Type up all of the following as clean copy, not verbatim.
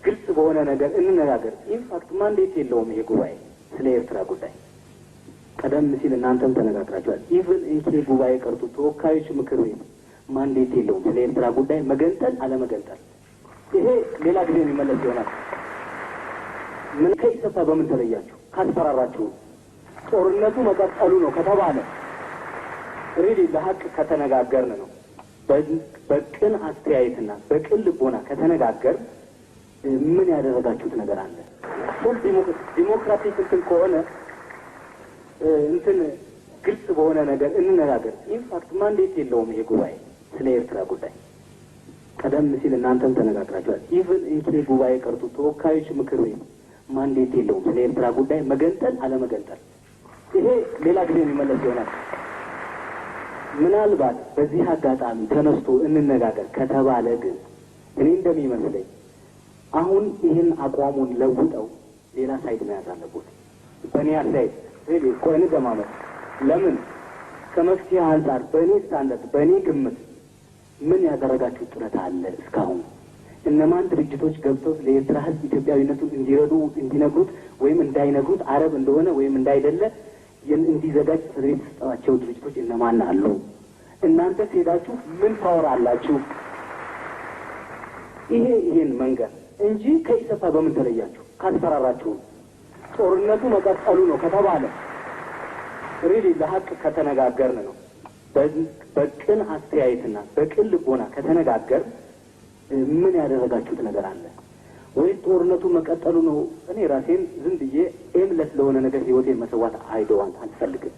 ግልጽ በሆነ ነገር እንነጋገር። ኢንፋክት ማንዴት የለውም ይሄ ጉባኤ ስለ ኤርትራ ጉዳይ። ቀደም ሲል እናንተም ተነጋግራችኋል። ኢቭን ይሄ ጉባኤ ቀርቶ ተወካዮች ምክር ቤት ማንዴት የለውም ስለ ኤርትራ ጉዳይ መገንጠል አለመገንጠል። ይሄ ሌላ ጊዜ የሚመለስ ይሆናል። ምን ከኢሰፓ በምን ተለያችሁ? ካስፈራራችሁ ጦርነቱ መቀጠሉ ነው ከተባለ ሪሊ ለሀቅ ከተነጋገርን ነው በቅን አስተያየትና በቅን ልቦና ከተነጋገር ምን ያደረጋችሁት ነገር አለ? ፉል ዲሞክራቲክ እንትን ከሆነ እንትን ግልጽ በሆነ ነገር እንነጋገር። ኢንፋክት ማንዴት የለውም ይሄ ጉባኤ ስለ ኤርትራ ጉዳይ። ቀደም ሲል እናንተም ተነጋግራችኋል። ኢቭን ይሄ ጉባኤ ቀርቶ ተወካዮች ምክር ቤት ማንዴት የለውም ስለ ኤርትራ ጉዳይ መገንጠል አለመገንጠል። ይሄ ሌላ ጊዜ የሚመለስ ይሆናል። ምናልባት በዚህ አጋጣሚ ተነስቶ እንነጋገር ከተባለ ግን እኔ እንደሚመስለኝ አሁን ይህን አቋሙን ለውጠው ሌላ ሳይድ መያዝ አለበት። በእኔ አስተያየት ሪሊ ቆይን ገማመት ለምን ከመፍትሄ አንጻር በእኔ ስታንዳርድ በእኔ ግምት ምን ያደረጋችሁ ጥረት አለ እስካሁን? እነማን ድርጅቶች ገብተው ለኤርትራ ሕዝብ ኢትዮጵያዊነቱን እንዲረዱ እንዲነግሩት ወይም እንዳይነግሩት አረብ እንደሆነ ወይም እንዳይደለ እንዲዘጋጅ ፍሬት ስጣቸው ድርጅቶች እነማን አሉ? እናንተ ሄዳችሁ ምን ፓወር አላችሁ? ይሄን መንገር እንጂ ከኢሰፓ በምን ተለያችሁ? ካስፈራራችሁ ጦርነቱ መቀጠሉ ነው ከተባለ ሪሊ ለሀቅ ከተነጋገርን ነው በቅን አስተያየትና በቅን ልቦና ከተነጋገር ምን ያደረጋችሁት ነገር አለ ወይ? ጦርነቱ መቀጠሉ ነው። እኔ ራሴን ዝም ብዬ ኤምለስ ለሆነ ነገር ህይወቴን መሰዋት አይደዋን አልፈልግም።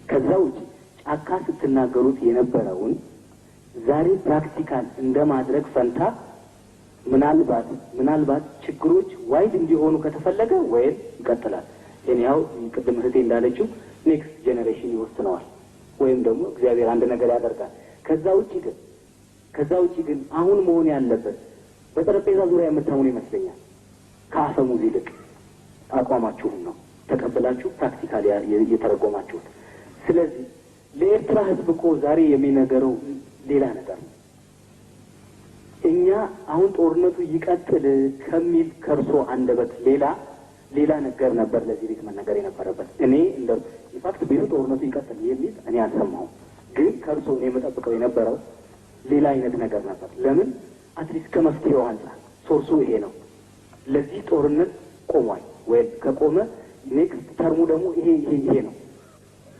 ከዛ ውጭ ጫካ ስትናገሩት የነበረውን ዛሬ ፕራክቲካል እንደማድረግ ፈንታ ምናልባት ችግሮች ዋይድ እንዲሆኑ ከተፈለገ ወይ ይቀጥላል። እኔው ቅድም እህቴ እንዳለችው ኔክስት ጄኔሬሽን ይወስነዋል ወይም ደግሞ እግዚአብሔር አንድ ነገር ያደርጋል። ከዛ ውጪ ግን አሁን መሆን ያለበት በጠረጴዛ ዙሪያ የምታሙን ይመስለኛል ከአፈሙዝ ይልቅ አቋማችሁን ነው ተቀበላችሁ ፕራክቲካሊ የተረጎማችሁት። ስለዚህ ለኤርትራ ህዝብ እኮ ዛሬ የሚነገረው ሌላ ነገር ነው። እኛ አሁን ጦርነቱ ይቀጥል ከሚል ከርሶ አንደበት ሌላ ነገር ነበር ለዚህ ቤት መነገር የነበረበት። እኔ እንደ ኢንፋክት ቤቱ ጦርነቱ ይቀጥል የሚል እኔ አልሰማሁም። ግን ከርሶ እኔ የምጠብቀው የነበረው ሌላ አይነት ነገር ነበር። ለምን አትሊስት ከመፍትሄው አንጻር ሶርሱ ይሄ ነው። ለዚህ ጦርነት ቆሟል ወይ ከቆመ ኔክስት ተርሙ ደግሞ ይሄ ነው።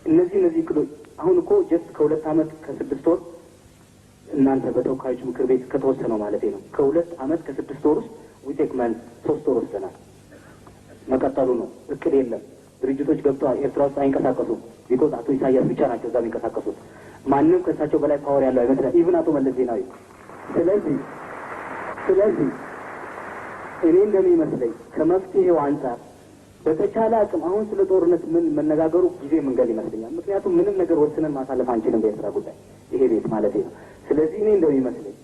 እነዚህ ክሎች አሁን እኮ ጀስት ከ2 ዓመት ከ6 ወር እናንተ በተወካዮች ምክር ቤት ከተወሰነው ማለት ነው ከ2 ዓመት ከ6 ወር ውስጥ ዊቴክ ማን 3 ወር ወስደናል። መቀጠሉ ነው። እቅድ የለም። ድርጅቶች ገብተዋል ኤርትራ ውስጥ አይንቀሳቀሱም። ቢኮዝ አቶ ኢሳያስ ብቻ ናቸው እዛ የሚንቀሳቀሱት። ማንም ከእሳቸው በላይ ፓወር ያለው አይመስልም። ኢቭን አቶ መለስ ዜናዊ። ስለዚህ እኔ እንደሚመስለኝ ከመፍትሄው አንጻር በተቻለ አቅም አሁን ስለ ጦርነት ምን መነጋገሩ ጊዜ መንገድ ይመስለኛል። ምክንያቱም ምንም ነገር ወስነን ማሳለፍ አንችልም በኤርትራ ጉዳይ ይሄ ቤት ማለት ነው። ስለዚህ እኔ እንደሚመስለኝ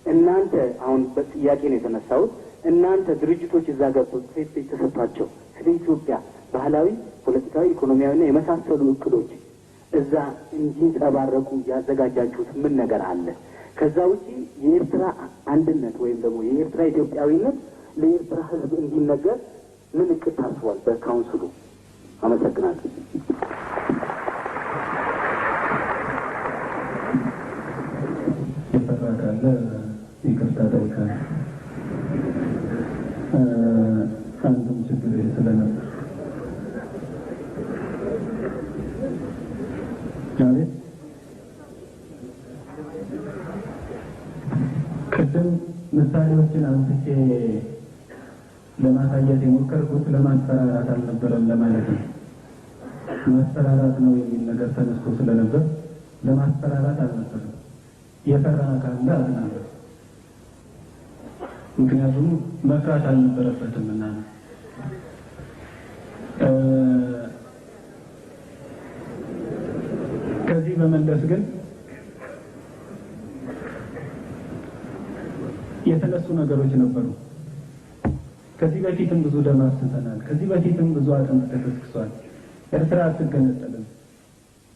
እናንተ አሁን በጥያቄ ነው የተነሳሁት። እናንተ ድርጅቶች እዛ ገብተው ሴት ተሰጥቷቸው ስለ ኢትዮጵያ ባህላዊ፣ ፖለቲካዊ፣ ኢኮኖሚያዊና የመሳሰሉ እቅዶች እዛ እንዲንጸባረቁ ያዘጋጃችሁት ምን ነገር አለ? ከዛ ውጪ የኤርትራ አንድነት ወይም ደግሞ የኤርትራ ኢትዮጵያዊነት ለኤርትራ ሕዝብ እንዲነገር ምን እቅድ ታስቧል በካውንስሉ? አመሰግናለሁ። የተፈራለ ይቅርታ ጠይቃለሁ። አንዱም ችግር ስለነበር ቅድም ምሳሌዎችን አንስቼ ለማሳየት የሞከርኩት ለማስፈራራት አልነበረም ለማለት ነው። ማስፈራራት ነው የሚል ነገር ተነስቶ ስለነበር ለማስፈራራት አልነበረም። የፈራ ካለ አዝናለሁ። ምክንያቱም መፍራት አልነበረበትም እና ነው። ከዚህ በመለስ ግን የተነሱ ነገሮች ነበሩ። ከዚህ በፊትም ብዙ ደም አፍስሰናል። ከዚህ በፊትም ብዙ አጥንት ተከስክሷል። ኤርትራ አትገነጠልም፣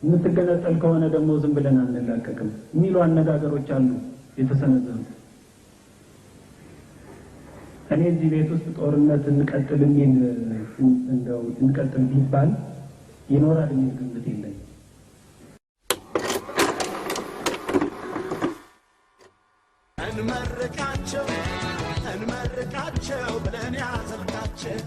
የምትገነጠል ከሆነ ደግሞ ዝም ብለን አንላቀቅም የሚሉ አነጋገሮች አሉ የተሰነዘሩ። እኔ እዚህ ቤት ውስጥ ጦርነት እንቀጥል የሚል እንደው እንቀጥል ቢባል ይኖራል የሚል ግምት የለኝም። እንመርቃቸው ብለን ያዘልቃቸው